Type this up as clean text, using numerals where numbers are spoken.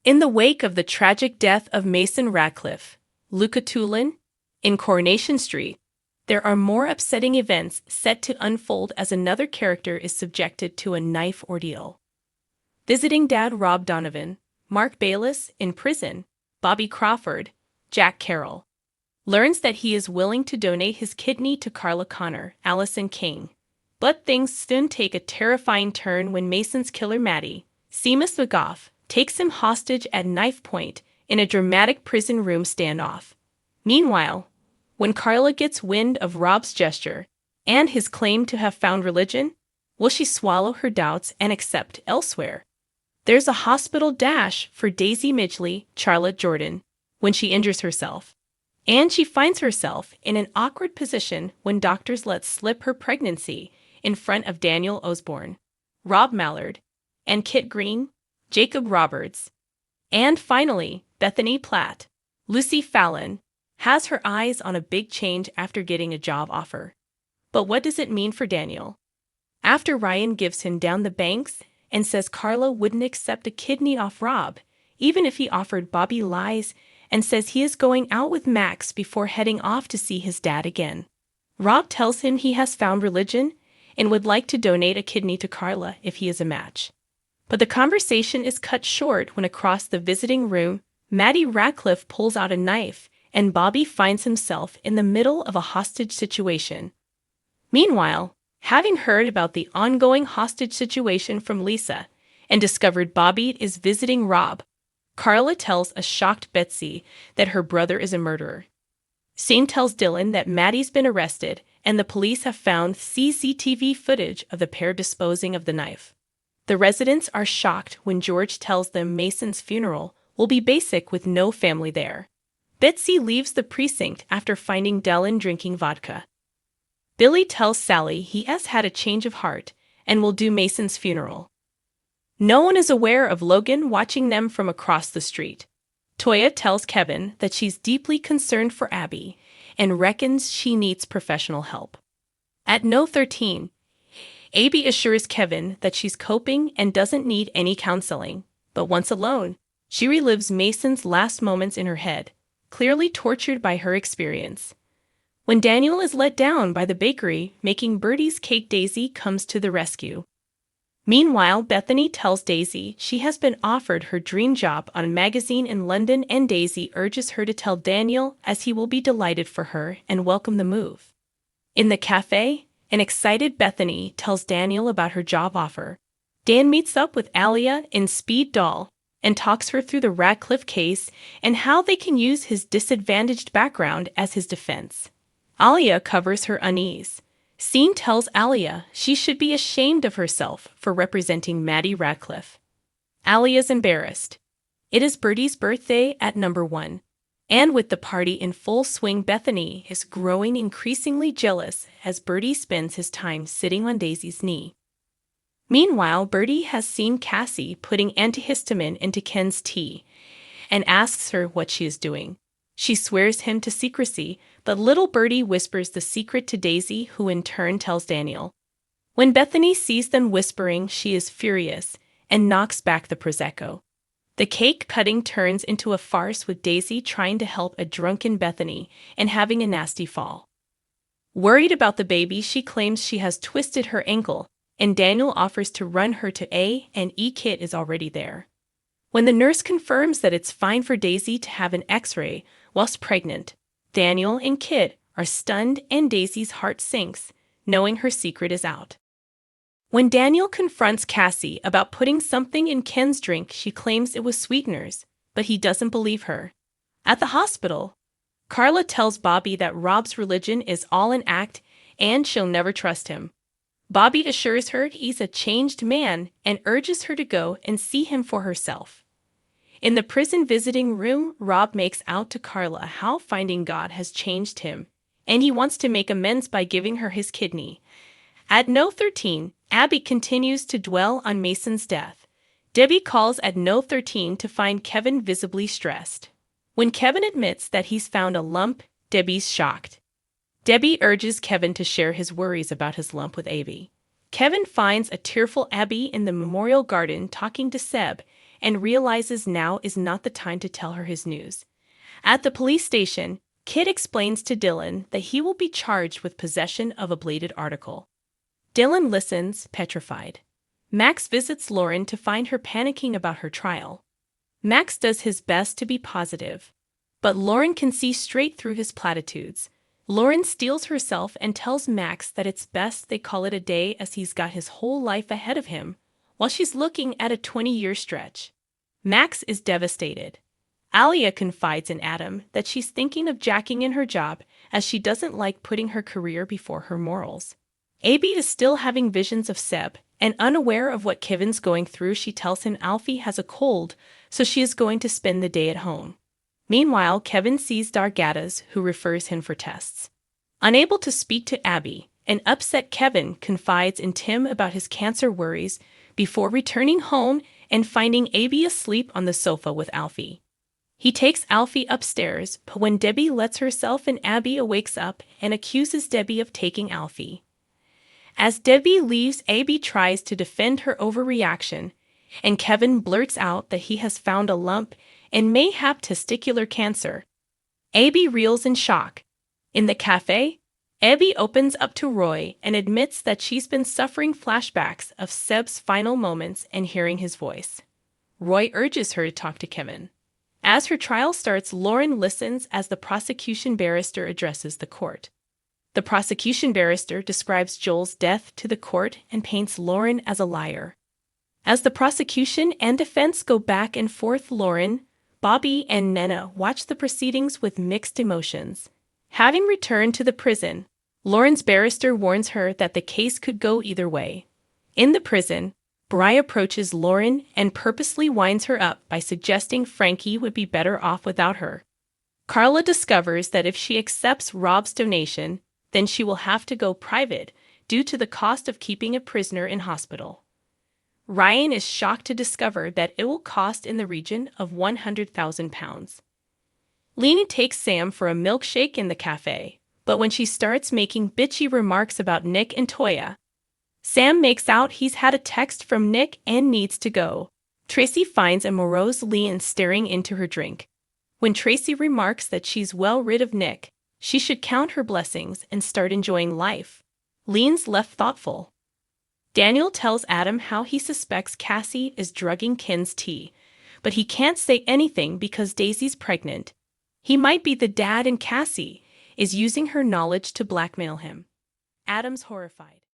In the wake of the tragic death of Mason Radcliffe, Luca Tulin, in Coronation Street, there are more upsetting events set to unfold as another character is subjected to a knife ordeal. Visiting dad Rob Donovan, Mark Bayliss in prison, Bobby Crawford, Jack Carroll, learns that he is willing to donate his kidney to Carla Connor, Allison King. But things soon take a terrifying turn when Mason's killer Maddie, Seamus McGough, takes him hostage at knife point in a dramatic prison room standoff. Meanwhile, when Carla gets wind of Rob's gesture and his claim to have found religion, will she swallow her doubts and accept elsewhere? There's a hospital dash for Daisy Midgley, Charlotte Jordan, when she injures herself. And she finds herself in an awkward position when doctors let slip her pregnancy in front of Daniel Osborne, Rob Mallard, and Kit Green, Jacob Roberts. And finally, Bethany Platt, Lucy Fallon, has her eyes on a big change after getting a job offer. But what does it mean for Daniel? After Ryan gives him down the banks and says Carla wouldn't accept a kidney off Rob, even if he offered, Bobby lies and says he is going out with Max before heading off to see his dad again. Rob tells him he has found religion and would like to donate a kidney to Carla if he is a match. But the conversation is cut short when across the visiting room, Maddie Radcliffe pulls out a knife and Bobby finds himself in the middle of a hostage situation. Meanwhile, having heard about the ongoing hostage situation from Lisa and discovered Bobby is visiting Rob, Carla tells a shocked Betsy that her brother is a murderer. Shane tells Dylan that Maddie's been arrested and the police have found CCTV footage of the pair disposing of the knife. The residents are shocked when George tells them Mason's funeral will be basic with no family there. Betsy leaves the precinct after finding Dylan drinking vodka. Billy tells Sally he has had a change of heart and will do Mason's funeral. No one is aware of Logan watching them from across the street. Toya tells Kevin that she's deeply concerned for Abby and reckons she needs professional help. At No 13, Abby assures Kevin that she's coping and doesn't need any counseling, but once alone, she relives Mason's last moments in her head, clearly tortured by her experience. When Daniel is let down by the bakery making Bertie's cake, Daisy comes to the rescue. Meanwhile, Bethany tells Daisy she has been offered her dream job on a magazine in London and Daisy urges her to tell Daniel as he will be delighted for her and welcome the move. In the cafe, an excited Bethany tells Daniel about her job offer. Dan meets up with Alia in Speed Doll and talks her through the Radcliffe case and how they can use his disadvantaged background as his defense. Alia covers her unease. Scene tells Alia she should be ashamed of herself for representing Maddie Radcliffe. Alia's embarrassed. It is Bertie's birthday at number 1. And with the party in full swing, Bethany is growing increasingly jealous as Bertie spends his time sitting on Daisy's knee. Meanwhile, Bertie has seen Cassie putting antihistamine into Ken's tea and asks her what she is doing. She swears him to secrecy, but little Bertie whispers the secret to Daisy, who in turn tells Daniel. When Bethany sees them whispering, she is furious and knocks back the Prosecco. The cake cutting turns into a farce with Daisy trying to help a drunken Bethany and having a nasty fall. Worried about the baby, she claims she has twisted her ankle, and Daniel offers to run her to A&E. Kit is already there. When the nurse confirms that it's fine for Daisy to have an X-ray whilst pregnant, Daniel and Kit are stunned and Daisy's heart sinks, knowing her secret is out. When Daniel confronts Cassie about putting something in Ken's drink, she claims it was sweeteners, but he doesn't believe her. At the hospital, Carla tells Bobby that Rob's religion is all an act and she'll never trust him. Bobby assures her he's a changed man and urges her to go and see him for herself. In the prison visiting room, Rob makes out to Carla how finding God has changed him, and he wants to make amends by giving her his kidney. At No 13, Abby continues to dwell on Mason's death. Debbie calls at No 13 to find Kevin visibly stressed. When Kevin admits that he's found a lump, Debbie's shocked. Debbie urges Kevin to share his worries about his lump with Abby. Kevin finds a tearful Abby in the memorial garden talking to Seb and realizes now is not the time to tell her his news. At the police station, Kit explains to Dylan that he will be charged with possession of a bladed article. Dylan listens, petrified. Max visits Lauren to find her panicking about her trial. Max does his best to be positive, but Lauren can see straight through his platitudes. Lauren steels herself and tells Max that it's best they call it a day as he's got his whole life ahead of him, while she's looking at a 20-year stretch. Max is devastated. Alia confides in Adam that she's thinking of jacking in her job as she doesn't like putting her career before her morals. Abby is still having visions of Seb, and unaware of what Kevin's going through, she tells him Alfie has a cold, so she is going to spend the day at home. Meanwhile, Kevin sees Dargadas, who refers him for tests. Unable to speak to Abby, an upset Kevin confides in Tim about his cancer worries before returning home and finding Abby asleep on the sofa with Alfie. He takes Alfie upstairs, but when Debbie lets herself in, Abby wakes up and accuses Debbie of taking Alfie. As Debbie leaves, Abby tries to defend her overreaction, and Kevin blurts out that he has found a lump and may have testicular cancer. Abby reels in shock. In the cafe, Abby opens up to Roy and admits that she's been suffering flashbacks of Seb's final moments and hearing his voice. Roy urges her to talk to Kevin. As her trial starts, Lauren listens as the prosecution barrister addresses the court. The prosecution barrister describes Joel's death to the court and paints Lauren as a liar. As the prosecution and defense go back and forth, Lauren, Bobby, and Nena watch the proceedings with mixed emotions. Having returned to the prison, Lauren's barrister warns her that the case could go either way. In the prison, Bri approaches Lauren and purposely winds her up by suggesting Frankie would be better off without her. Carla discovers that if she accepts Rob's donation, then she will have to go private due to the cost of keeping a prisoner in hospital. Ryan is shocked to discover that it will cost in the region of £100,000. Lena takes Sam for a milkshake in the cafe, but when she starts making bitchy remarks about Nick and Toya, Sam makes out he's had a text from Nick and needs to go. Tracy finds a morose Leanne staring into her drink. When Tracy remarks that she's well rid of Nick, she should count her blessings and start enjoying life. Leanne's left thoughtful. Daniel tells Adam how he suspects Cassie is drugging Ken's tea, but he can't say anything because Daisy's pregnant. He might be the dad and Cassie is using her knowledge to blackmail him. Adam's horrified.